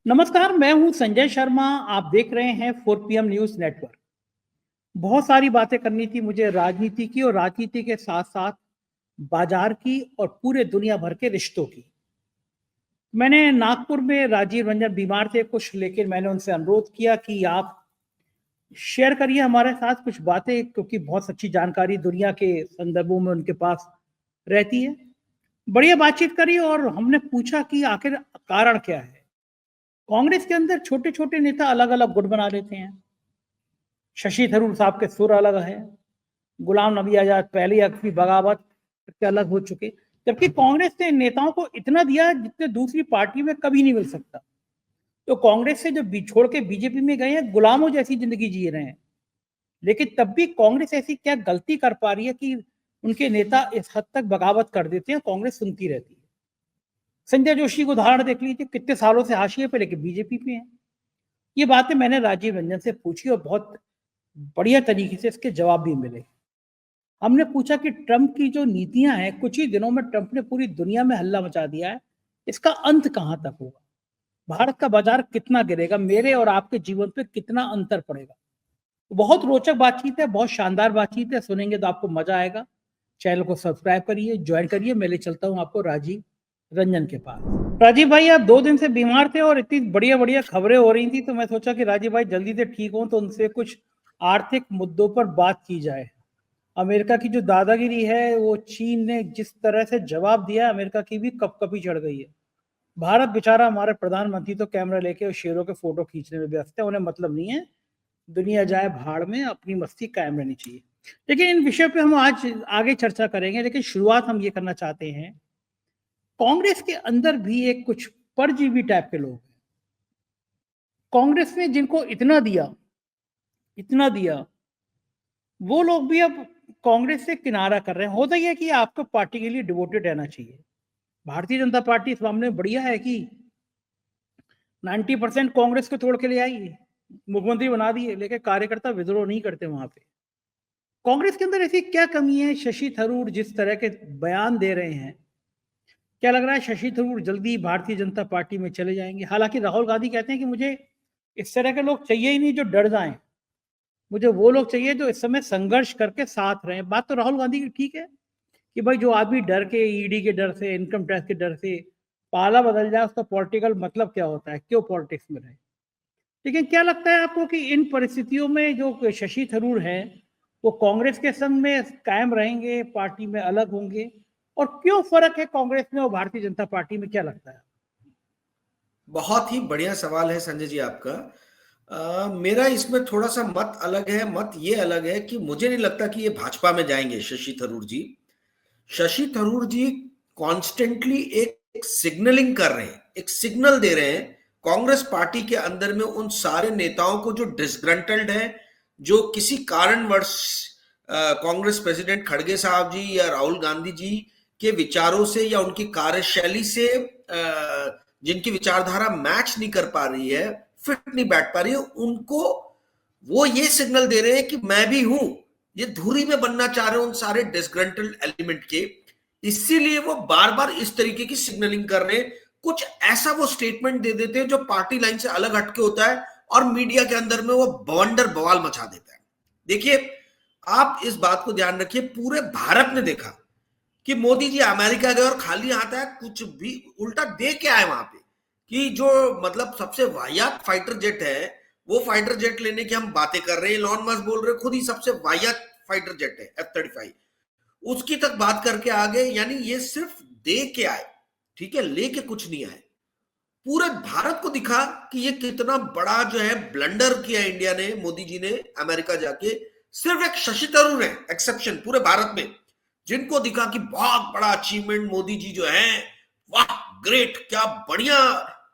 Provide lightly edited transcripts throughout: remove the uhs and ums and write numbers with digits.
नमस्कार, मैं हूं संजय शर्मा। आप देख रहे हैं 4 PM न्यूज नेटवर्क। बहुत सारी बातें करनी थी मुझे राजनीति की और राजनीति के साथ साथ बाजार की और पूरे दुनिया भर के रिश्तों की। मैंने नागपुर में राजीव रंजन बीमार थे कुछ, लेकिन मैंने उनसे अनुरोध किया कि आप शेयर करिए हमारे साथ कुछ बातें, क्योंकि बहुत अच्छी जानकारी दुनिया के संदर्भों में उनके पास रहती है। बढ़िया बातचीत करी और हमने पूछा कि आखिर कारण क्या है। कांग्रेस के अंदर छोटे छोटे नेता अलग अलग गुट बना लेते हैं। शशि थरूर साहब के सुर अलग है, गुलाम नबी आजाद पहले अपनी बगावत के अलग हो चुके, जबकि कांग्रेस ने नेताओं को इतना दिया जितने दूसरी पार्टी में कभी नहीं मिल सकता। तो कांग्रेस से जो छोड़ के बीजेपी में गए हैं, गुलामों जैसी जिंदगी जी रहे हैं। लेकिन तब भी कांग्रेस ऐसी क्या गलती कर पा रही है कि उनके नेता इस हद तक बगावत कर देते हैं, कांग्रेस सुनती रहती है। संजय जोशी को उदाहरण देख लीजिए, कितने सालों से हाशिए पे लेकिन बीजेपी पे है। ये बातें मैंने राजीव रंजन से पूछी और बहुत बढ़िया तरीके से इसके जवाब भी मिले। हमने पूछा कि ट्रंप की जो नीतियां हैं, कुछ ही दिनों में ट्रंप ने पूरी दुनिया में हल्ला मचा दिया है, इसका अंत कहां तक होगा? भारत का बाजार कितना गिरेगा? मेरे और आपके जीवन पे कितना अंतर पड़ेगा? बहुत रोचक बातचीत है, बहुत शानदार बातचीत है, सुनेंगे तो आपको मजा आएगा। चैनल को सब्सक्राइब करिए, ज्वाइन करिए। मैं ले चलता हूं आपको राजीव रंजन के पास। राजीव भाई, आप 2 दिन से बीमार थे और इतनी बढ़िया बढ़िया खबरें हो रही थी, तो मैं सोचा कि राजीव भाई जल्दी से ठीक हो तो उनसे कुछ आर्थिक मुद्दों पर बात की जाए। अमेरिका की जो दादागिरी है, वो चीन ने जिस तरह से जवाब दिया, अमेरिका की भी कपकपी चढ़ गई है। भारत बेचारा, हमारे प्रधानमंत्री तो कैमरा लेके और शेरों के फोटो खींचने में व्यस्त है, उन्हें मतलब नहीं है। दुनिया जाए भाड़ में, अपनी मस्ती कायम रहनी चाहिए। लेकिन इन विषय पे हम आज आगे चर्चा करेंगे, लेकिन शुरुआत हम ये करना चाहते हैं, कांग्रेस के अंदर भी एक कुछ परजीवी टाइप के लोग हैं। कांग्रेस ने जिनको इतना दिया, वो लोग भी अब कांग्रेस से किनारा कर रहे हैं। होता ही है कि आपको पार्टी के लिए डिवोटेड रहना चाहिए। भारतीय जनता पार्टी इस मामले में बढ़िया है कि 90% कांग्रेस को तोड़ के ले आई है, मुख्यमंत्री बना दिए, लेकिन कार्यकर्ता विद्रोह नहीं करते वहां पे। कांग्रेस के अंदर ऐसी क्या कमी है? शशि थरूर जिस तरह के बयान दे रहे हैं, क्या लग रहा है शशि थरूर जल्दी भारतीय जनता पार्टी में चले जाएंगे? हालांकि राहुल गांधी कहते हैं कि मुझे इस तरह के लोग चाहिए ही नहीं जो डर जाएं, मुझे वो लोग चाहिए जो इस समय संघर्ष करके साथ रहें। बात तो राहुल गांधी की ठीक है कि भाई जो आदमी डर के, ईडी के डर से, इनकम टैक्स के डर से पाला बदल जाए, उसका पॉलिटिकल मतलब क्या होता है, क्यों पॉलिटिक्स में रहे। लेकिन क्या लगता है आपको कि इन परिस्थितियों में जो शशि थरूर हैं, वो कांग्रेस के संग में कायम रहेंगे, पार्टी में अलग होंगे? और क्यों फर्क है कांग्रेस में और भारतीय जनता पार्टी में, क्या लगता है? बहुत ही बढ़िया सवाल है संजय जी आपका। मेरा इसमें थोड़ा सा मत अलग है। मत ये अलग है कि मुझे नहीं लगता कि ये भाजपा में जाएंगे शशि थरूर जी। शशि थरूर जी कॉन्स्टेंटली एक सिग्नलिंग कर रहे हैं, एक सिग्नल दे रहे हैं कांग्रेस पार्टी के अंदर में उन सारे नेताओं को जो डिसग्रंटल्ड है, जो किसी कारणवश कांग्रेस प्रेसिडेंट खड़गे साहब जी या राहुल गांधी जी के विचारों से या उनकी कार्यशैली से जिनकी विचारधारा मैच नहीं कर पा रही है, फिट नहीं बैठ पा रही है, उनको वो ये सिग्नल दे रहे हैं कि मैं भी हूं। ये धुरी में बनना चाह रहे हैं उन सारे डिसग्रंटल्ड एलिमेंट के, इसीलिए वो बार बार इस तरीके की सिग्नलिंग कर रहे हैं। कुछ ऐसा वो स्टेटमेंट दे देते हैं जो पार्टी लाइन से अलग हटके होता है और मीडिया के अंदर में वो बवंडर बवाल मचा देता है। देखिए, आप इस बात को ध्यान रखिए, पूरे भारत ने देखा कि मोदी जी अमेरिका गए और खाली हाथ है, कुछ भी उल्टा दे के आए वहां पे, कि जो मतलब सबसे वाहियात फाइटर जेट है, वो फाइटर जेट लेने की हम बातें कर रहे हैं। लॉन मस्क बोल रहे खुद ही सबसे वाहियात फाइटर जेट है F-35, उसकी तक बात करके आ गए। यानी ये सिर्फ दे के आए, ठीक है, लेके कुछ नहीं आए। पूरे भारत को दिखा कि ये कितना बड़ा जो है ब्लंडर किया इंडिया ने, मोदी जी ने अमेरिका जाके। सिर्फ एक शशि थरूर है एक्सेप्शन पूरे भारत में, जिनको दिखा कि बहुत बड़ा अचीवमेंट मोदी जी जो है, वाह ग्रेट, क्या बढ़िया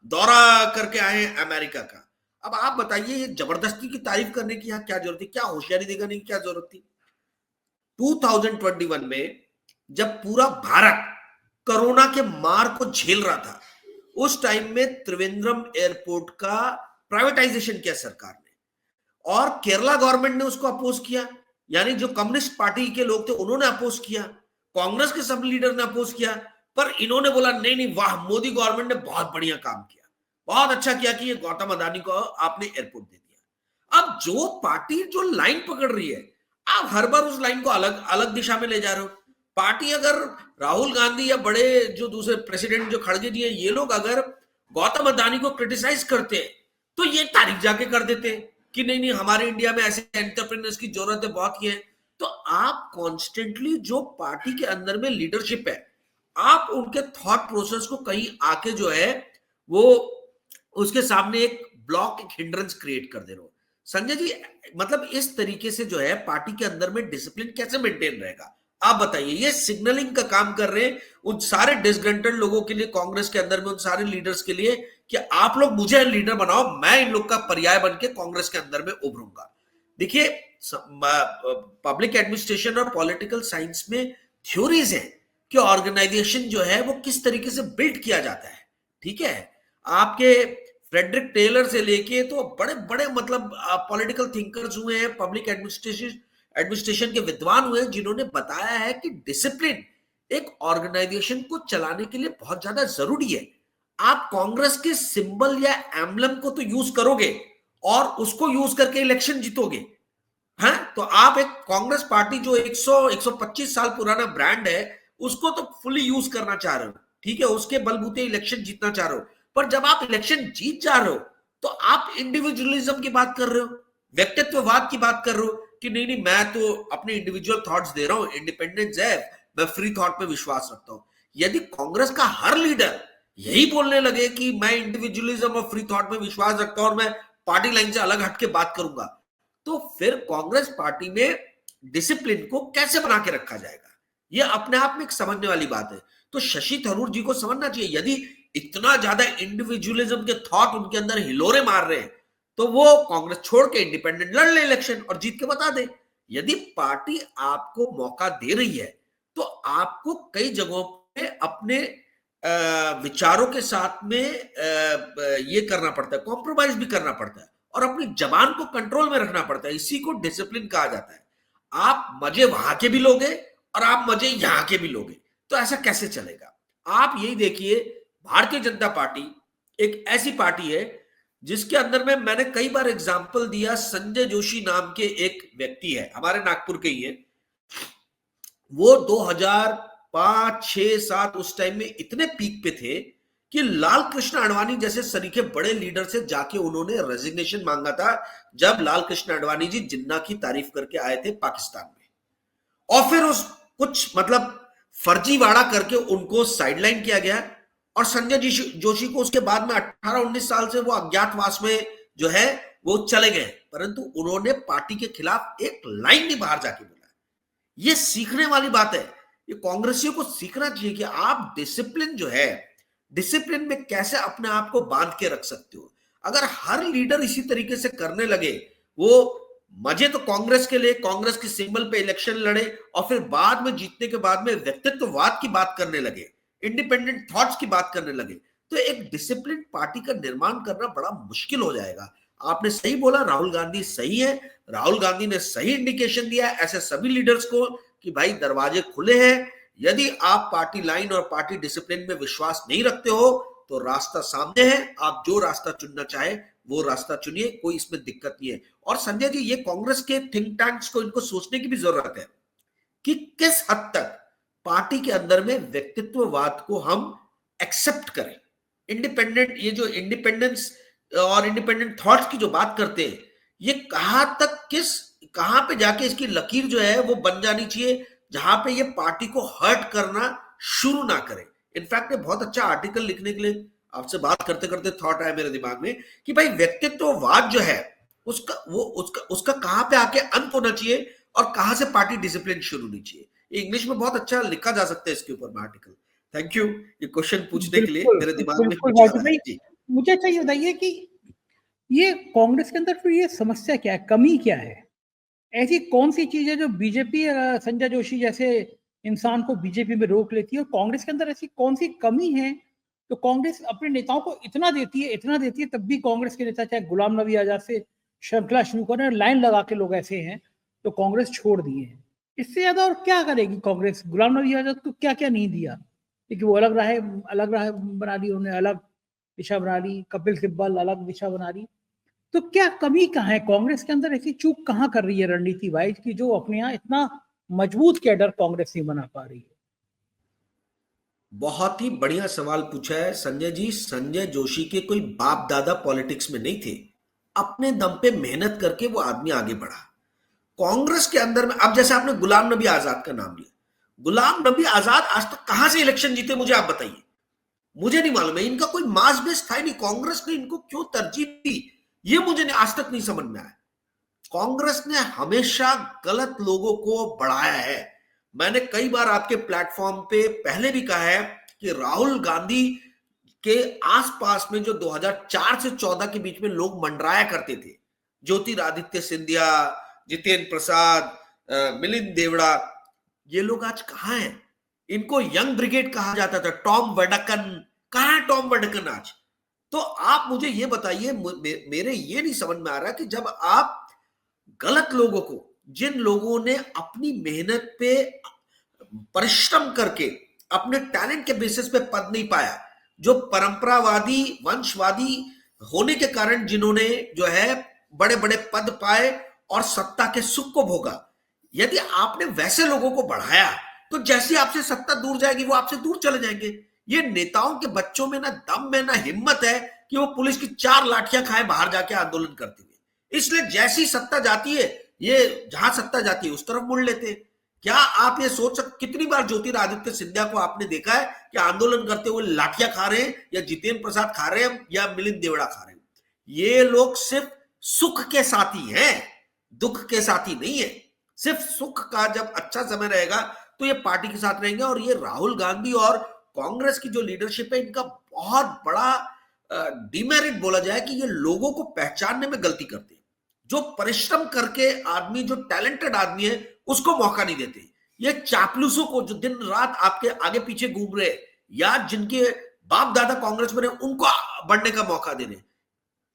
दौरा करके आए हैं अमेरिका का। अब आप बताइए, ये जबरदस्ती की तारीफ करने की यहाँ क्या जरूरत थी? क्या होशियारी दिखाने की क्या जरूरत थी? 2021 में जब पूरा भारत कोरोना के मार को झेल रहा था, उस टाइम में त्रिवेंद्रम एयरपोर्ट का प्राइवेटाइजेशन किया सरकार ने, और केरला गवर्नमेंट ने उसको अपोज किया। यानी जो कम्युनिस्ट पार्टी के लोग थे उन्होंने अपोज किया, कांग्रेस के सब लीडर ने अपोज किया, पर इन्होंने बोला नहीं नहीं, वाह मोदी गवर्नमेंट ने बहुत बढ़िया काम किया। बहुत अच्छा किया कि ये गौतम अदानी को आपने एयरपोर्ट दे दिया। अब जो पार्टी जो लाइन पकड़ रही है, आप हर बार उस लाइन को अलग अलग दिशा में ले जा रहे हो। पार्टी अगर राहुल गांधी या बड़े जो दूसरे प्रेसिडेंट जो खड़गे जी है, ये लोग अगर गौतम अदानी को क्रिटिसाइज करते तो ये तारीख जाके कर देते कि नहीं नहीं हमारे इंडिया में ऐसे एंटरप्रेन्योर्स की जरूरत है, बहुत ही है। तो आप कॉन्स्टेंटली जो पार्टी के अंदर में लीडरशिप है, आप उनके थॉट प्रोसेस को कहीं आके जो है वो उसके सामने एक ब्लॉक, एक हिंड्रेंस क्रिएट कर दे रहे हो। संजय जी, मतलब इस तरीके से जो है पार्टी के अंदर में डिसिप्लिन कैसे मेंटेन रहेगा, आप बताइए। ये सिग्नलिंग का काम कर रहे हैं उन सारे डिसग्रंटेड लोगों के लिए, कांग्रेस के अंदर में उन सारे लीडर्स के लिए कि आप लोग मुझे लीडर बनाओ, मैं इन लोग का पर्याय बन के कांग्रेस के अंदर में उभरूंगा। देखिए, पब्लिक एडमिनिस्ट्रेशन और पॉलिटिकल साइंस में थ्योरीज है कि ऑर्गेनाइजेशन जो है वो किस तरीके से बिल्ड किया जाता है। ठीक है, आपके फ्रेडरिक टेलर से लेके तो बड़े बड़े मतलब पॉलिटिकल थिंकर्स हुए हैं, पब्लिक एडमिनिस्ट्रेशन के विद्वान हुए हैं, जिन्होंने बताया है कि डिसिप्लिन एक ऑर्गेनाइजेशन को चलाने के लिए बहुत ज्यादा जरूरी है। आप कांग्रेस के सिंबल या एम्बलम को तो यूज करोगे और उसको यूज करके इलेक्शन जीतोगे, हैं? तो आप एक कांग्रेस पार्टी जो 125 साल पुराना ब्रांड है, उसको तो फुली यूज करना चाह रहे हो, ठीक है, उसके बलबूते इलेक्शन जीतना चाह रहे हो। पर जब आप इलेक्शन जीत जा रहे हो तो आप इंडिविजुअलिज्म की बात कर रहे हो, व्यक्तित्ववाद की बात कर रहे हो कि नहीं नहीं मैं तो अपने इंडिविजुअल थॉट्स दे रहा हूं, इंडिपेंडेंस है, मैं फ्री थॉट पे विश्वास रखता हूं। यदि कांग्रेस का हर लीडर यही बोलने लगे कि मैं इंडिविजुअलिज्म और फ्री थॉट में विश्वास रखता हूं और मैं पार्टी लाइन से अलग हटके बात करूंगा, तो फिर कांग्रेस पार्टी में डिसिप्लिन को कैसे बना के रखा जाएगा? ये अपने आप में एक समझने वाली बात है। तो शशि थरूर जी को समझना चाहिए, यदि इतना ज्यादा इंडिविजुअलिज्म के थॉट उनके अंदर हिलोरे मार रहे हैं, तो वो कांग्रेस छोड़ के इंडिपेंडेंट लड़ ले इलेक्शन और जीत के बता दे। यदि पार्टी आपको मौका दे रही है तो आपको कई जगहों पे अपने विचारों के साथ में ये करना पड़ता है, कॉम्प्रोमाइज भी करना पड़ता है और अपनी जबान को कंट्रोल में रखना पड़ता है। इसी को डिसिप्लिन कहा जाता है। आप मजे वहां के भी लोगे और आप मजे यहां के भी लोगे, तो ऐसा कैसे चलेगा? आप यही देखिए, भारतीय जनता पार्टी एक ऐसी पार्टी है जिसके अंदर में मैंने कई बार एग्जाम्पल दिया, संजय जोशी नाम के एक व्यक्ति है, हमारे नागपुर के ही है। वो 2005, 6, 7 उस टाइम में इतने पीक पे थे कि लाल कृष्ण आडवाणी जैसे सरीखे बड़े लीडर से जाके उन्होंने रेजिग्नेशन मांगा था, जब लाल कृष्ण आडवाणी जी जिन्ना की तारीफ करके आए थे पाकिस्तान में। और फिर उस कुछ मतलब फर्जीवाड़ा करके उनको साइडलाइन किया गया और संजय जोशी को उसके बाद में 18-19 साल से वो अज्ञातवास में जो है वो चले गए, परंतु उन्होंने पार्टी के खिलाफ एक लाइन नहीं बाहर जाके बोला। ये सीखने वाली बात है, ये कांग्रेसियों को सीखना चाहिए कि आप डिसिप्लिन जो है, डिसिप्लिन में कैसे अपने आप को बांध के रख सकते हो। अगर हर लीडर इसी तरीके से करने लगे, वो मजे तो कांग्रेस के लिए, कांग्रेस के सिंबल पे इलेक्शन लड़े और फिर बाद में जीतने के बाद में व्यक्तित्ववाद की बात करने लगे, इंडिपेंडेंट थॉट्स की बात करने लगे, तो एक डिसिप्लिन पार्टी का निर्माण करना बड़ा मुश्किल हो जाएगा। आपने सही बोला, राहुल गांधी सही है, राहुल गांधी ने सही इंडिकेशन दिया ऐसे सभी लीडर्स को कि भाई दरवाजे खुले हैं। यदि आप पार्टी लाइन और पार्टी डिसिप्लिन में विश्वास नहीं रखते हो तो रास्ता सामने है, आप जो रास्ता चुनना चाहे वो रास्ता चुनिए, कोई इसमें दिक्कत नहीं है। और संजय जी, ये कांग्रेस के थिंक टैंक्स को इनको सोचने की भी जरूरत है कि किस हद तक पार्टी के अंदर में व्यक्तित्ववाद को हम एक्सेप्ट करें। इंडिपेंडेंट, ये जो इंडिपेंडेंस और इंडिपेंडेंट थॉट्स की जो बात करते हैं, ये कहां पे जाके इसकी लकीर जो है वो बन जानी चाहिए जहां पे ये पार्टी को हर्ट करना शुरू ना करे। इनफैक्ट ये बहुत अच्छा आर्टिकल लिखने के लिए आपसे बात करते करते थॉट आया मेरे दिमाग में कि भाई व्यक्तित्ववाद जो है उसका कहां पे आके अंत होना चाहिए और कहां से पार्टी डिसिप्लिन शुरू होनी चाहिए। इंग्लिश में बहुत अच्छा लिखा जा सकता है इसके ऊपर में आर्टिकल। थैंक यू ये क्वेश्चन पूछने के लिए, बिल्कुल मेरे दिमाग में बिल्कुल कुछ आ भाजी रहा है भाई, जी। मुझे अच्छा ये बताइए कि ये कांग्रेस के अंदर फिर ये समस्या क्या है, कमी क्या है? ऐसी कौन सी चीज है जो बीजेपी संजय जोशी जैसे इंसान को बीजेपी में रोक लेती है, और कांग्रेस के अंदर ऐसी कौन सी कमी है तो कांग्रेस अपने नेताओं को इतना देती है, तब भी कांग्रेस के नेता चाहे गुलाम नबी आजाद से श्रृंखला शुरू करें, लाइन लगा के लोग ऐसे हैं तो कांग्रेस छोड़ दिए हैं। इससे ज्यादा और क्या करेगी कांग्रेस? गुलाम नबी आजाद को क्या क्या नहीं दिया, क्योंकि वो अलग राह बना दी उन्होंने, अलग दिशा बना ली, कपिल सिब्बल अलग दिशा बना ली। तो क्या कमी कहाँ है कांग्रेस के अंदर, ऐसी चूक कहाँ कर रही है रणनीति वाइज कि जो अपने यहाँ इतना मजबूत कैडर कांग्रेस नहीं बना पा रही है? बहुत ही बढ़िया सवाल पूछा है संजय जी। संजय जोशी के कोई बाप दादा पॉलिटिक्स में नहीं थे। अपने दम पे मेहनत करके वो आदमी आगे बढ़ा। कांग्रेस के अंदर में, अब जैसे आपने गुलाम नबी आजाद का नाम लिया, गुलाम नबी आजाद आज तक कहां से इलेक्शन जीते मुझे आप बताइए। मुझे नहीं मालूम है, इनका कोई मास बेस था ही नहीं। कांग्रेस ने इनको क्यों तरजीह दी, ये मुझे आज तक नहीं समझ में आया। कांग्रेस ने हमेशा गलत लोगों को बढ़ाया है। मैंने कई बार आपके प्लेटफॉर्म पे पहले भी कहा है कि राहुल गांधी के आसपास में जो 2004 से 14 के बीच में लोग मंडराया करते थे, ज्योतिरादित्य सिंधिया, जितेंद्र प्रसाद, मिलिंद देवड़ा, ये लोग आज कहां हैं? इनको यंग ब्रिगेड कहा जाता था, टॉम वडकन। कहां है टॉम वडकन आज? तो आप मुझे ये बताइए, मेरे ये नहीं समझ में आ रहा कि जब आप गलत लोगों को, जिन लोगों ने अपनी मेहनत पे परिश्रम करके अपने टैलेंट के बेसिस पे पद नहीं पाया, जो परंपरावादी वंशवादी होने के कारण जिन्होंने जो है बड़े बड़े पद पाए और सत्ता के सुख को भोगा, यदि आपने वैसे लोगों को बढ़ाया तो जैसी आपसे सत्ता दूर जाएगी वो आपसे दूर चले जाएंगे। ये नेताओं के बच्चों में ना दम में ना हिम्मत है कि वो पुलिस की 4 लाठियां खाए बाहर जाके आंदोलन करते हुए। इसलिए जैसी सत्ता जाती है, ये जहां सत्ता जाती है उस तरफ मुड़ लेते हैं। क्या आप ये सोच सकते, कितनी बार ज्योतिरादित्य सिंधिया को आपने देखा है कि आंदोलन करते हुए लाठियां खा रहे हैं, या जितेंद्र प्रसाद खा रहे हैं, या मिलिंद देवड़ा खा रहे हैं? ये लोग सिर्फ सुख के साथी हैं, दुख के साथी नहीं है। सिर्फ सुख का जब अच्छा समय रहेगा तो ये पार्टी के साथ रहेंगे। और ये राहुल गांधी और कांग्रेस की जो लीडरशिप है, इनका बहुत बड़ा डिमेरिट बोला जाए कि ये लोगों को पहचानने में गलती करते हैं। जो परिश्रम करके आदमी, जो टैलेंटेड आदमी है, उसको मौका नहीं देते। ये चापलूसों को, जो दिन रात आपके आगे पीछे घूम रहे या जिनके बाप दादा कांग्रेस में रहे, उनको बढ़ने का मौका दे रहे।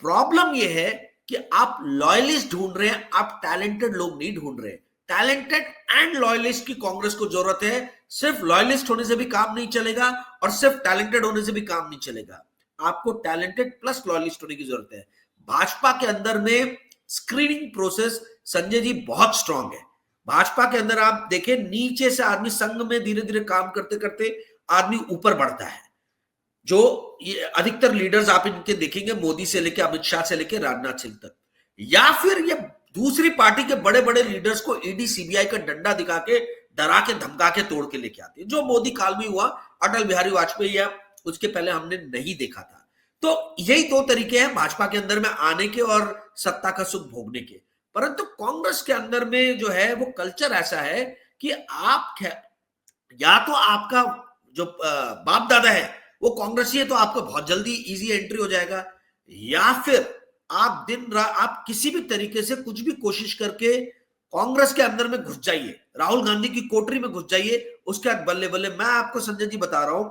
प्रॉब्लम यह है कि आप लॉयलिस्ट ढूंढ रहे हैं, आप टैलेंटेड लोग नहीं ढूंढ रहे। टैलेंटेड एंड लॉयलिस्ट की कांग्रेस को जरूरत है। सिर्फ लॉयलिस्ट होने से भी काम नहीं चलेगा और सिर्फ टैलेंटेड होने से भी काम नहीं चलेगा। आपको टैलेंटेड प्लस लॉयलिस्ट होने की जरूरत है। भाजपा के अंदर में स्क्रीनिंग प्रोसेस संजय जी बहुत स्ट्रांग है। भाजपा के अंदर आप देखें, नीचे से आदमी संघ में धीरे धीरे काम करते करते आदमी ऊपर बढ़ता है। जो ये अधिकतर लीडर्स आप इनके देखेंगे, मोदी से लेके अमित शाह से लेके राजनाथ सिंह तक, या फिर ये दूसरी पार्टी के बड़े बड़े लीडर्स को ईडी सीबीआई का डंडा दिखा के, डरा के, धमका के तोड़ के लेके आते हैं, जो मोदी काल में हुआ, अटल बिहारी वाजपेयी या उसके पहले हमने नहीं देखा था। तो यही 2 तरीके हैं भाजपा के अंदर में आने के और सत्ता का सुख भोगने के। परंतु कांग्रेस के अंदर में जो है वो कल्चर ऐसा है कि आप या तो आपका जो बाप दादा है वो कांग्रेसी है तो आपका बहुत जल्दी इजी एंट्री हो जाएगा, या फिर आप दिन रात आप किसी भी तरीके से कुछ भी कोशिश करके कांग्रेस के अंदर में घुस जाइए, राहुल गांधी की कोठरी में घुस जाइए, उसके बाद बल्ले बल्ले। मैं आपको संजय जी बता रहा हूं,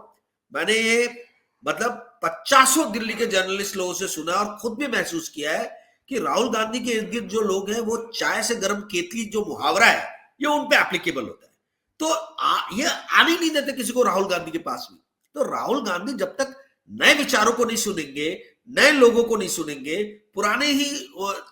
मैंने ये मतलब 50 दिल्ली के जर्नलिस्ट लोगों से सुना और खुद भी महसूस किया है कि राहुल गांधी के इर्द गिर्द जो लोग हैं, वो चाय से गर्म केतली जो मुहावरा है, ये उन पे एप्लीकेबल होता है। तो ये आने नहीं देते किसी को राहुल गांधी के पास में। तो राहुल गांधी जब तक नए विचारों को नहीं सुनेंगे, नए लोगों को नहीं सुनेंगे, पुराने ही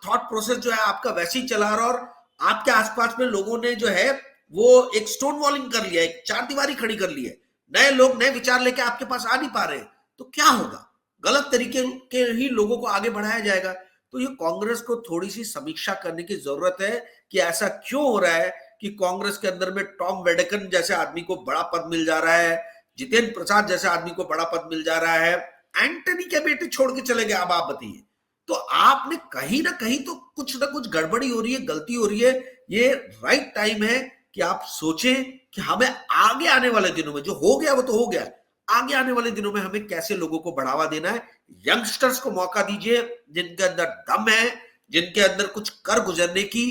थॉट प्रोसेस जो है आपका वैसे ही चला रहा, और आपके आसपास में लोगों ने जो है वो एक स्टोन वॉलिंग कर लिया, एक चार दीवारी खड़ी कर ली है, नए लोग नए विचार लेके आपके पास आ नहीं पा रहे, तो क्या होगा? गलत तरीके के ही लोगों को आगे बढ़ाया जाएगा। तो ये कांग्रेस को थोड़ी सी समीक्षा करने की जरूरत है कि ऐसा क्यों हो रहा है कि कांग्रेस के अंदर में टॉम वेडकन जैसे आदमी को बड़ा पद मिल जा रहा है, जितेंद्र प्रसाद जैसे आदमी को बड़ा पद मिल जा रहा है, एंटनी के बेटे छोड़ के चले गए। अब आप बताइए, तो आपने कहीं ना कहीं तो कुछ ना कुछ गड़बड़ी हो रही है, गलती हो रही है। ये राइट टाइम है कि आप सोचें कि हमें आगे आने वाले दिनों में, जो हो गया वो तो हो गया, आगे आने वाले दिनों में हमें कैसे लोगों को बढ़ावा देना है। यंगस्टर्स को मौका दीजिए, जिनके अंदर दम है, जिनके अंदर कुछ कर गुजरने की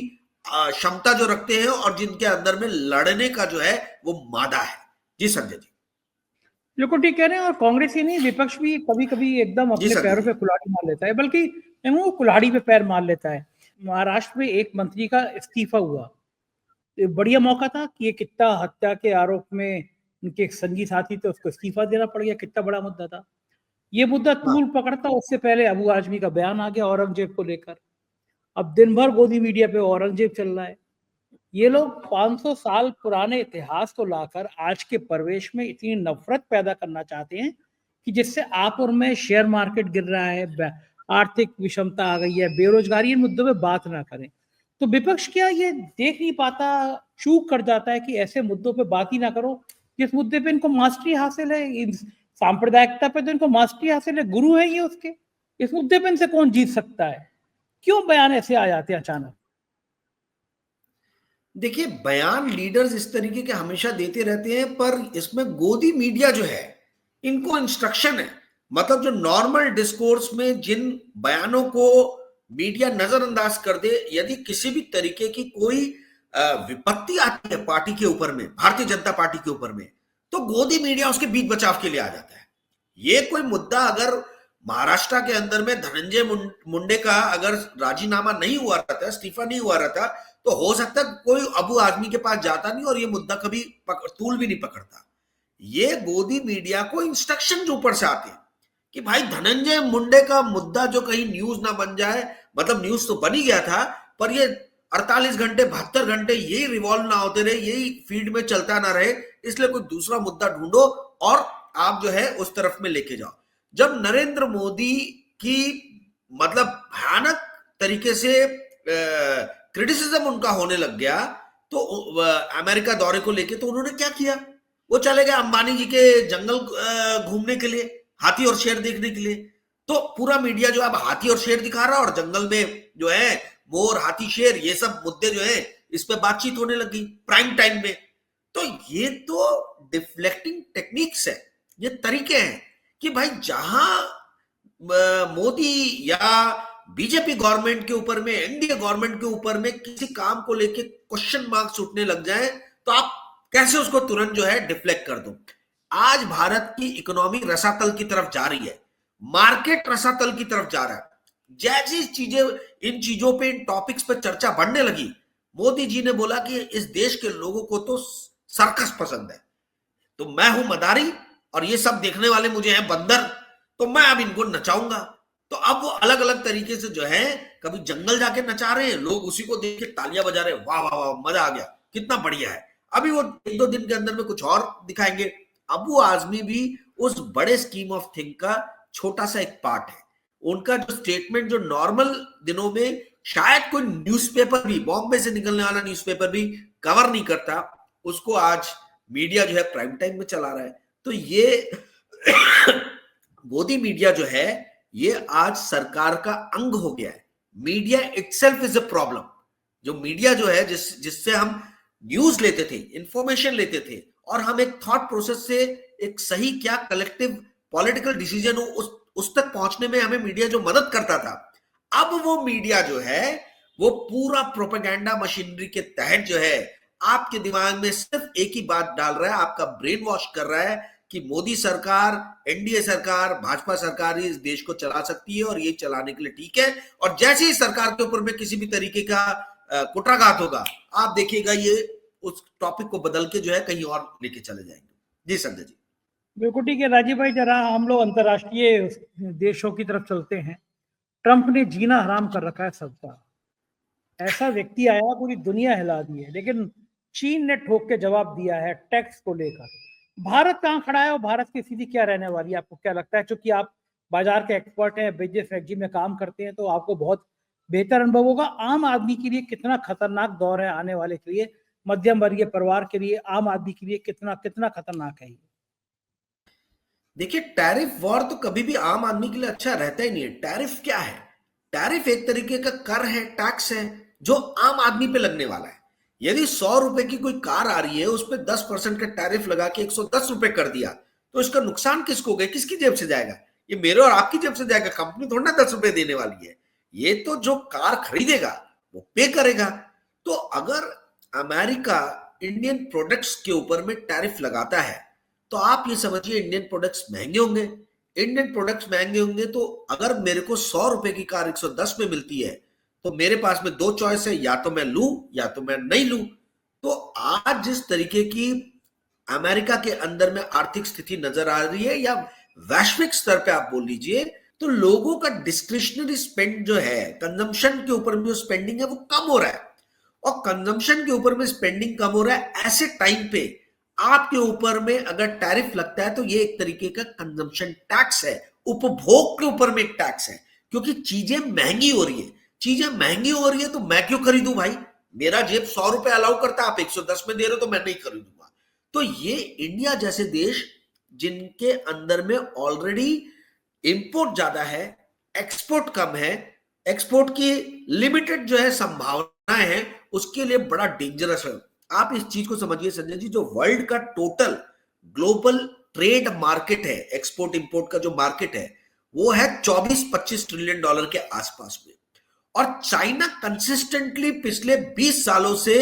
क्षमता जो रखते हैं, और जिनके अंदर में लड़ने का जो है वो मादा है। जी संजय जी। बिल्कुल ठीक कह रहे हैं। और कांग्रेस ही नहीं, विपक्ष भी कभी कभी एकदम अपने पैरों पे कुल्हाड़ी मार लेता है, बल्कि वो कुल्हाड़ी पे पैर मार लेता है। महाराष्ट्र में एक मंत्री का इस्तीफा हुआ, बढ़िया मौका था कि ये कितना हत्या के आरोप में उनके एक संगी साथी थे, उसको इस्तीफा देना पड़ गया, कितना बड़ा मुद्दा था। ये मुद्दा हाँ। तूल पकड़ता उससे पहले अबू आजमी का बयान आ गया औरंगजेब को लेकर। अब दिन भर गोदी मीडिया पे औरंगजेब चल रहा है। ये लोग 500 साल पुराने इतिहास को लाकर आज के परिवेश में इतनी नफरत पैदा करना चाहते हैं कि जिससे आप और मैं शेयर मार्केट गिर रहा है, आर्थिक विषमता आ गई है, बेरोजगारी, इन मुद्दों पे बात ना करें। तो विपक्ष क्या ये देख नहीं पाता, चूक कर जाता है कि ऐसे मुद्दों पे बात ही ना करो जिस मुद्दे पे इनको मास्टरी हासिल है। सांप्रदायिकता पे तो इनको मास्टरी हासिल है, गुरु है ये उसके। इस मुद्दे पे इनसे कौन जीत सकता है? क्यों बयान ऐसे आ जाते हैं अचानक? देखिए, बयान लीडर्स इस तरीके के हमेशा देते रहते हैं, पर इसमें गोदी मीडिया जो है, इनको इंस्ट्रक्शन है। मतलब जो नॉर्मल डिस्कोर्स में जिन बयानों को मीडिया नजरअंदाज कर दे, यदि किसी भी तरीके की कोई विपत्ति आती है पार्टी के ऊपर में, भारतीय जनता पार्टी के ऊपर में, तो गोदी मीडिया उसके बीच बचाव के लिए आ जाता है। ये कोई मुद्दा अगर महाराष्ट्र के अंदर में धनंजय मुंडे का अगर राजीनामा नहीं हुआ रहता, इस्तीफा नहीं हुआ रहता, तो हो सकता है कोई अबू आदमी के पास जाता नहीं और ये मुद्दा कभी तूल भी नहीं पकड़ता। ये गोदी मीडिया को इंस्ट्रक्शन जो ऊपर से आते हैं कि भाई धनंजय मुंडे का मुद्दा जो कहीं न्यूज ना बन जाए, मतलब न्यूज तो बन ही गया था, पर ये 48 घंटे 72 घंटे यही रिवॉल्व ना होते रहे, यही फीड में चलता ना रहे, इसलिए कोई दूसरा मुद्दा ढूंढो और आप जो है उस तरफ में लेके जाओ। जब नरेंद्र मोदी की मतलब भयानक तरीके से क्रिटिसिज्म उनका होने लग गया, तो अमेरिका दौरे को लेके तो उन्होंने क्या किया, वो चले गए अंबानी जी के जंगल घूमने के लिए, हाथी और शेर देखने के लिए। तो पूरा मीडिया जो है अब हाथी और शेर दिखा रहा है और जंगल में जो है मोर, हाथी, शेर, ये सब मुद्दे जो है इस पे बातचीत होने लगी प्राइम टाइम में। तो ये तो डिफ्लेक्टिंग टेक्निक्स है, ये तरीके हैं कि भाई जहां मोदी या बीजेपी गवर्नमेंट के ऊपर में, एनडीए गवर्नमेंट के ऊपर में किसी काम को लेके क्वेश्चन मार्क्स उठने लग जाए, तो आप कैसे उसको तुरंत जो है डिफ्लेक्ट कर दो। आज भारत की इकोनॉमी रसातल की तरफ जा रही है, मार्केट रसातल की तरफ जा रहा है। जैसी चीजें, इन चीजों पे, इन टॉपिक्स पे चर्चा बढ़ने लगी, मोदी जी ने बोला कि इस देश के लोगों को तो सर्कस पसंद है, तो मैं हूं मदारी और ये सब देखने वाले मुझे हैं बंदर, तो मैं अब इनको नचाऊंगा। तो अब वो अलग अलग तरीके से जो है, कभी जंगल जाके नचा रहे हैं लोग, उसी को देख के तालियां बजा रहे हैं, वाह वाह वाह, मजा आ गया, कितना बढ़िया है। अभी वो 1-2 दिन के अंदर में कुछ और दिखाएंगे। अबू आजमी भी उस बड़े स्कीम ऑफ थिंग का छोटा सा एक पार्ट है। उनका जो स्टेटमेंट जो नॉर्मल दिनों में शायद कोई न्यूज़पेपर भी, बॉम्बे से निकलने वाला न्यूज़पेपर भी कवर नहीं करता, उसको आज मीडिया जो है प्राइम टाइम में चला रहा है। तो ये मोदी मीडिया जो है, ये आज सरकार का अंग हो गया है। Media itself is a problem. जो मीडिया जो है, जिससे हम न्यूज लेते थे, इंफॉर्मेशन लेते थे, और हम एक थॉट प्रोसेस से एक सही क्या कलेक्टिव पॉलिटिकल डिसीजन हो उस तक पहुंचने में हमें मीडिया जो मदद करता था, अब वो मीडिया जो है वो पूरा प्रोपेगेंडा मशीनरी के तहत जो है आपके दिमाग में सिर्फ एक ही बात डाल रहा है, आपका ब्रेन वॉश कर रहा है कि मोदी सरकार, एनडीए सरकार, भाजपा सरकार ही इस देश को चला सकती है और ये चलाने के लिए ठीक है। और जैसे ही सरकार के ऊपर में किसी भी तरीके का कुटाघात होगा, आप देखिएगा ये उस टॉपिक को बदल के जो है कहीं और लेके चले जाएंगे। जी संजय जी। बिल्कुल ठीक है राजीव भाई। जरा हम लोग अंतर्राष्ट्रीय देशों की तरफ चलते हैं। ट्रंप ने जीना हराम कर रखा है सबका। ऐसा व्यक्ति आया, पूरी दुनिया हिला दी है, लेकिन चीन ने ठोक के जवाब दिया है टैक्स को लेकर। भारत कहाँ खड़ा है और भारत की स्थिति क्या रहने वाली है, आपको क्या लगता है? क्योंकि आप बाजार के एक्सपर्ट हैं, बिजनेस स्ट्रेटजी में काम करते हैं, तो आपको बहुत बेहतर अनुभव होगा। आम आदमी के लिए कितना खतरनाक दौर है आने वाले के लिए, मध्यम वर्गीय परिवार के लिए, आम आदमी के लिए कितना कितना खतरनाक है? देखिए, टैरिफ वॉर तो कभी भी आम आदमी के लिए अच्छा रहता ही नहीं है। टैरिफ क्या है? टैरिफ एक तरीके का कर है, टैक्स है, जो आम आदमी पे लगने वाला है। यदि 100 रुपए की कोई कार आ रही है, उस पर 10% का टैरिफ लगा के 110 रुपए कर दिया, तो इसका नुकसान किसको होगा, किसकी जेब से जाएगा? ये मेरे और आपकी जेब से जाएगा। कंपनी थोड़ा ना 10 रुपए देने वाली है, ये तो जो कार खरीदेगा वो पे करेगा। तो अगर अमेरिका इंडियन प्रोडक्ट्स के ऊपर में टैरिफ लगाता है, तो आप ये समझिए इंडियन प्रोडक्ट्स महंगे होंगे। इंडियन प्रोडक्ट्स महंगे होंगे तो अगर मेरे को 100 रुपए की कार 110 में मिलती है, तो मेरे पास में 2 चॉइस है, या तो मैं लूं या तो मैं नहीं लूं। तो आज जिस तरीके की अमेरिका के अंदर में आर्थिक स्थिति नजर आ रही है, या वैश्विक स्तर पे आप बोल लीजिए, तो लोगों का डिस्क्रिशनरी स्पेंड जो है, कंजम्पशन के ऊपर में जो स्पेंडिंग है वो कम हो रहा है। और कंजम्पशन के ऊपर में स्पेंडिंग कम हो रहा है, ऐसे टाइम पे आपके ऊपर में अगर टैरिफ लगता है तो ये एक तरीके का कंजम्पशन टैक्स है, उपभोग के ऊपर में एक टैक्स है, क्योंकि चीजें महंगी हो रही है। चीजें महंगी हो रही है तो मैं क्यों खरीदूं भाई? मेरा जेब 100 रुपए अलाउ करता है, आप 110 में दे रहे हो तो मैं नहीं खरीदूंगा। तो ये इंडिया जैसे देश जिनके अंदर में ऑलरेडी इंपोर्ट ज्यादा है, एक्सपोर्ट कम है, एक्सपोर्ट की लिमिटेड जो है संभावनाएं हैं, उसके लिए बड़ा डेंजरस है। आप इस चीज को समझिए संजय जी, जो वर्ल्ड का टोटल ग्लोबल ट्रेड मार्केट है, एक्सपोर्ट इंपोर्ट का जो मार्केट है, वो है 24-25 ट्रिलियन डॉलर के आसपास में। और चाइना कंसिस्टेंटली पिछले 20 सालों से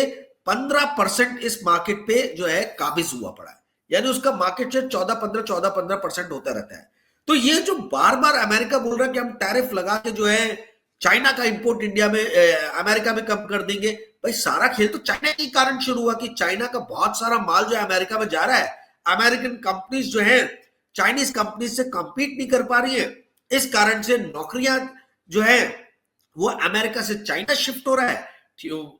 15% इस मार्केट पे जो है काबिज हुआ पड़ा है, यानी उसका मार्केट शेयर 14-15% होता रहता है। तो ये जो बार बार अमेरिका बोल रहा है कि हम टैरिफ लगा के जो है चाइना का इंपोर्ट इंडिया में अमेरिका में कम कर देंगे, भाई सारा खेल तो चाइना के कारण शुरू हुआ कि चाइना का बहुत सारा माल जो है अमेरिका में जा रहा है, अमेरिकन कंपनीज जो है चाइनीज कंपनीज से कंपीट नहीं कर पा रही है, इस कारण से नौकरियां जो है वो अमेरिका से चाइना शिफ्ट हो रहा है,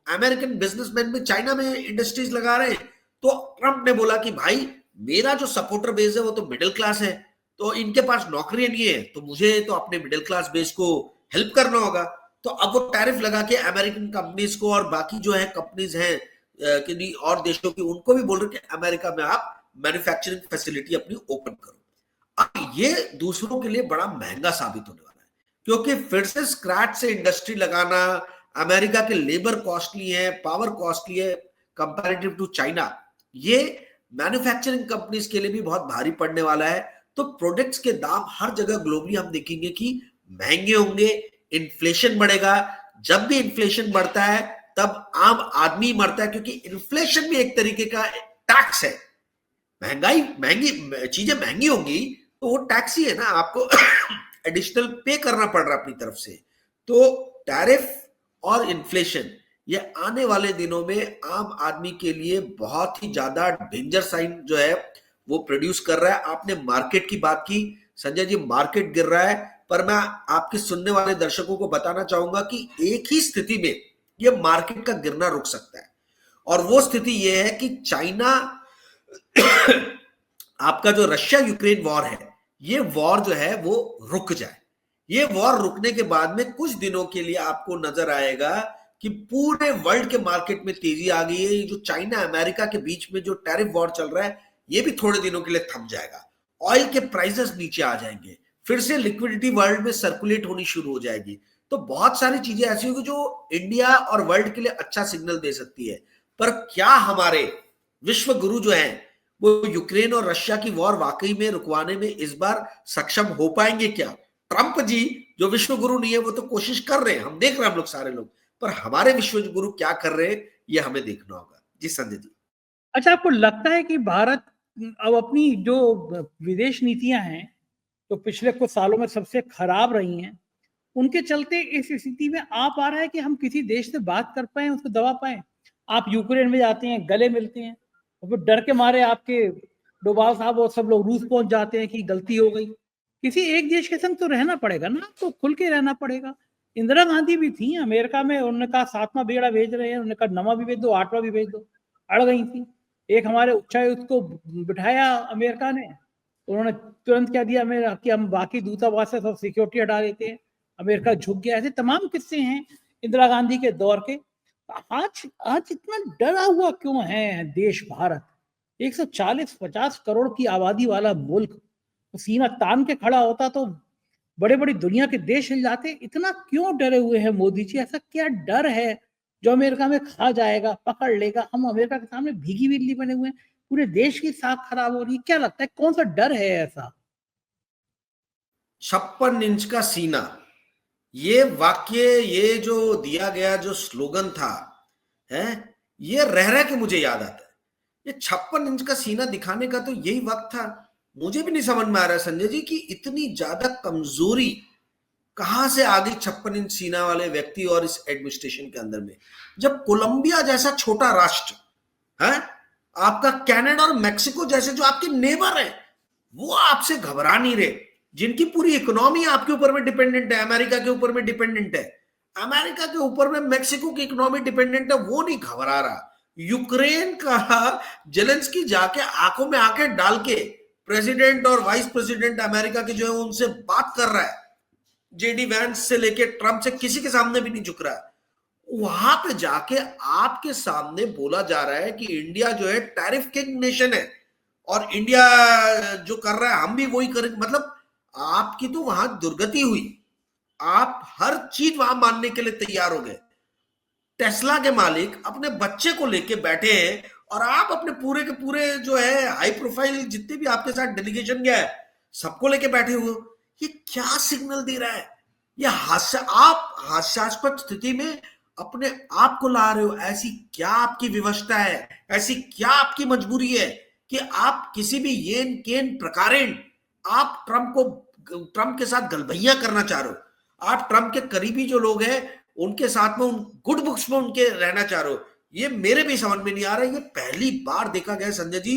अमेरिकन बिजनेसमैन भी चाइना में इंडस्ट्रीज लगा रहे हैं। तो ट्रंप ने बोला कि भाई मेरा जो सपोर्टर बेस है वो तो मिडिल क्लास है, तो इनके पास नौकरियां नहीं है, तो मुझे तो अपने मिडिल क्लास बेस को हेल्प करना होगा। तो अब वो टैरिफ लगा के अमेरिकन कंपनीज को और बाकी जो है कंपनीज हैं किन्हीं और देशों की, उनको भी बोल रहे कि अमेरिका में आप मैन्युफैक्चरिंग फैसिलिटी अपनी ओपन करो। अब ये दूसरों के लिए बड़ा महंगा साबित होने वाला है, क्योंकि फिर से स्क्रैच से इंडस्ट्री लगाना, अमेरिका के लेबर कॉस्टली है, पावर कॉस्टली है कंपैरेटिव टू चाइना, ये मैन्युफैक्चरिंग कंपनीज के लिए भी बहुत भारी पड़ने वाला है। तो प्रोडक्ट्स के दाम हर जगह ग्लोबली हम देखेंगे कि महंगे होंगे, इन्फ्लेशन बढ़ेगा। जब भी इन्फ्लेशन बढ़ता है तब आम आदमी मरता है, क्योंकि इन्फ्लेशन भी एक तरीके का टैक्स है। महंगाई महंगी चीजें महंगी होंगी तो वो टैक्स ही है ना, आपको एडिशनल पे करना पड़ रहा है अपनी तरफ से। तो टैरिफ और इन्फ्लेशन ये आने वाले दिनों में आम आदमी के लिए बहुत ही ज्यादा डेंजर साइन जो है वो प्रोड्यूस कर रहा है। आपने मार्केट की बात की संजय जी, मार्केट गिर रहा है, पर मैं आपके सुनने वाले दर्शकों को बताना चाहूंगा कि एक ही स्थिति में ये मार्केट का गिरना रुक सकता है, और वो स्थिति ये है कि चाइना आपका जो रशिया यूक्रेन वॉर है, ये वॉर जो है वो रुक जाए। ये वॉर रुकने के बाद में कुछ दिनों के लिए आपको नजर आएगा कि पूरे वर्ल्ड के मार्केट में तेजी आ गई है। ये जो चाइना अमेरिका के बीच में जो टैरिफ वॉर चल रहा है, ये भी थोड़े दिनों के लिए थम जाएगा। ऑयल के प्राइसेस नीचे आ जाएंगे, फिर से लिक्विडिटी वर्ल्ड में सर्कुलेट होनी शुरू हो जाएगी। तो बहुत सारी चीजें ऐसी होगी जो इंडिया और वर्ल्ड के लिए अच्छा सिग्नल दे सकती है। पर क्या हमारे विश्व गुरु जो हैं वो यूक्रेन और रशिया की वॉर वाकई में रुकवाने में इस बार सक्षम हो पाएंगे क्या? ट्रंप जी जो विश्व गुरु नहीं है वो तो कोशिश कर रहे हैं, हम देख रहे हैं, हम लोग सारे लोग, पर हमारे विश्व गुरु क्या कर रहे हैं ये हमें देखना होगा। जी संजय जी। अच्छा, आपको लगता है कि भारत अब अपनी जो विदेश नीतियां हैं तो पिछले कुछ सालों में सबसे खराब रही हैं, उनके चलते इस स्थिति में आ पा रहा है कि हम किसी देश से बात कर पाए, उसको दबा पाए? आप यूक्रेन में जाते हैं, गले मिलते हैं, और फिर डर के मारे आपके डोभाल साहब और सब लोग रूस पहुंच जाते हैं कि गलती हो गई। किसी एक देश के संग तो रहना पड़ेगा ना, तो खुल के रहना पड़ेगा। इंदिरा गांधी भी थी अमेरिका में, उन्होंने कहा 7वां बेड़ा भेज रहे हैं, उन्होंने कहा 9वां भी भेज दो, 8वां भी भेज दो, अड़ गई थी। एक हमारे उच्चायुक्त को बिठाया अमेरिका ने, उन्होंने तुरंत क्या दिया मेरा कि हम बाकी दूतावास से सब सिक्योरिटी हटा देते हैं, अमेरिका झुक गया। ऐसे तमाम किस्से हैं इंदिरा गांधी के दौर के। आज आज इतना डरा हुआ क्यों है देश भारत? 140-50 करोड़ की आबादी वाला मुल्क, सीना तान के खड़ा होता तो बड़े बड़ी दुनिया के देश हिल जाते। इतना क्यों डरे हुए हैं मोदी जी? ऐसा क्या डर है जो अमेरिका में खा जाएगा, पकड़ लेगा? हम अमेरिका के सामने भीगी बिल्ली बने हुए हैं, पूरे देश की साख खराब हो रही है। क्या लगता है कौन सा डर है ऐसा? 56 इंच का सीना, ये वाक्य, ये जो दिया गया जो स्लोगन था है, ये रह रह के मुझे याद आता है। ये 56 इंच का सीना दिखाने का तो यही वक्त था। मुझे भी नहीं समझ में आ रहा है संजय जी कि इतनी ज्यादा कमजोरी कहां से आ गई 56 इंच सीना वाले व्यक्ति और इस एडमिनिस्ट्रेशन के अंदर में, जब कोलंबिया जैसा छोटा राष्ट्र है, आपका कनाडा और मेक्सिको जैसे जो आपके नेबर है, वो आपसे घबरा नहीं रहे, जिनकी पूरी इकोनॉमी आपके ऊपर में डिपेंडेंट है, अमेरिका के ऊपर में डिपेंडेंट है, अमेरिका के ऊपर में मेक्सिको की इकोनॉमी डिपेंडेंट है, वो नहीं घबरा रहा। यूक्रेन का जेलेंस्की जाके आंखों में आंखें डाल के प्रेसिडेंट और वाइस प्रेसिडेंट अमेरिका के जो है उनसे बात कर रहा है, जेडी वैंस से लेके ट्रंप से किसी के सामने भी नहीं झुक रहा है। वहां पे जाके आपके सामने बोला जा रहा है कि इंडिया जो है टैरिफ किंग नेशन है और इंडिया जो कर रहा है हम भी वही करेंगे। मतलब आपकी तो वहां दुर्गति हुई, आप हर चीज वहां मानने के लिए तैयार हो गए। टेस्ला के मालिक अपने बच्चे को लेके बैठे हैं और आप अपने पूरे के पूरे जो है हाई प्रोफाइल जितने भी आपके साथ डेलीगेशन गया है सबको लेके बैठे हुए हो। ये क्या सिग्नल दे रहा है? ये आप हास्यास्पद स्थिति में अपने आप को ला रहे हो। ऐसी क्या आपकी विवशता है, ऐसी क्या आपकी मजबूरी है कि आप किसी भी येन केन प्रकारेण आप ट्रंप के साथ गलबैया करना चाह रहे हो। आप ट्रंप के करीबी जो लोग हैं उनके साथ में उन गुड बुक्स में उनके रहना चाह रहे हो। ये मेरे भी समझ में नहीं आ रहा है। ये पहली बार देखा गया संजय जी,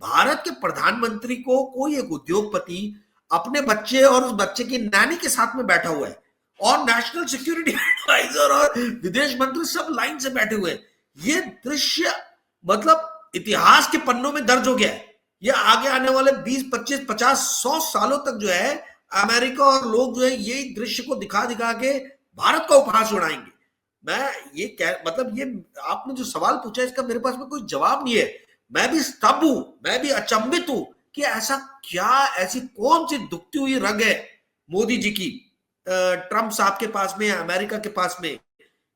भारत के प्रधानमंत्री को कोई एक उद्योगपति अपने बच्चे और उस बच्चे की नानी के साथ में बैठा हुआ है और नेशनल सिक्योरिटी एडवाइजर और विदेश मंत्री सब लाइन से बैठे हुए हैं। ये दृश्य मतलब इतिहास के पन्नों में दर्ज हो गया है। ये आगे आने वाले 20, 25, 50, 100 सालों तक जो है अमेरिका और लोग जो है ये दृश्य को दिखा दिखा के भारत का उपहास उड़ाएंगे। मैं ये मतलब ये आपने जो सवाल पूछा इसका मेरे पास में कोई जवाब नहीं है। मैं भी स्तब्ध हूं, मैं भी अचंभित हूं कि ऐसा क्या, ऐसी कौन सी दुखती हुई रग है मोदी जी की ट्रंप साहब के पास में, अमेरिका के पास में,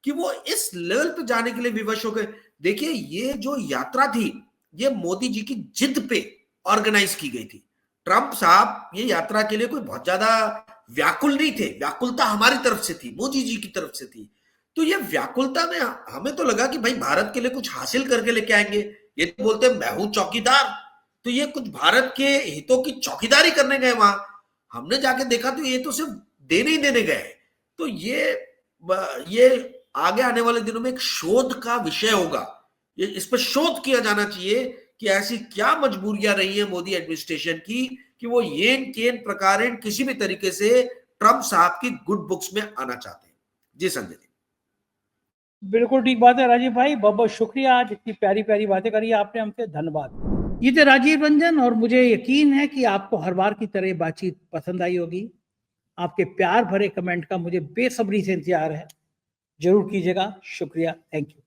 कि वो इस लेवल पे जाने के लिए विवश हो गए। देखिए ये जो यात्रा थी ये मोदी जी की जिद पे ऑर्गेनाइज की गई थी। ट्रंप साहब ये यात्रा के लिए कोई बहुत ज्यादा व्याकुल नहीं थे, व्याकुलता हमारी तरफ से थी, मोदी जी की तरफ से थी। तो ये व्याकुलता में हमें तो लगा कि भाई भारत के लिए कुछ हासिल करके लेके आएंगे। ये तो बोलते हैं मैं हूं चौकीदार, तो ये कुछ भारत के हितों की चौकीदारी करने गए वहां। हमने जाके देखा तो ये तो सिर्फ देने ही देने गए। तो ये आगे आने वाले दिनों में एक शोध का विषय होगा। ये इस पर शोध किया जाना चाहिए कि ऐसी क्या मजबूरियां रही है मोदी एडमिनिस्ट्रेशन की कि वो येन केन प्रकारेण किसी भी तरीके से ट्रंप साहब की गुड बुक्स में आना चाहते हैं। जी संजय जी। बिल्कुल ठीक बात है राजीव भाई, बहुत बहुत शुक्रिया, आज इतनी प्यारी प्यारी बातें करी आपने हमसे, धन्यवाद। ये थे राजीव रंजन और मुझे यकीन है कि आपको हर बार की तरह बातचीत पसंद आई होगी। आपके प्यार भरे कमेंट का मुझे बेसब्री से इंतजार है, जरूर कीजिएगा। शुक्रिया, थैंक यू।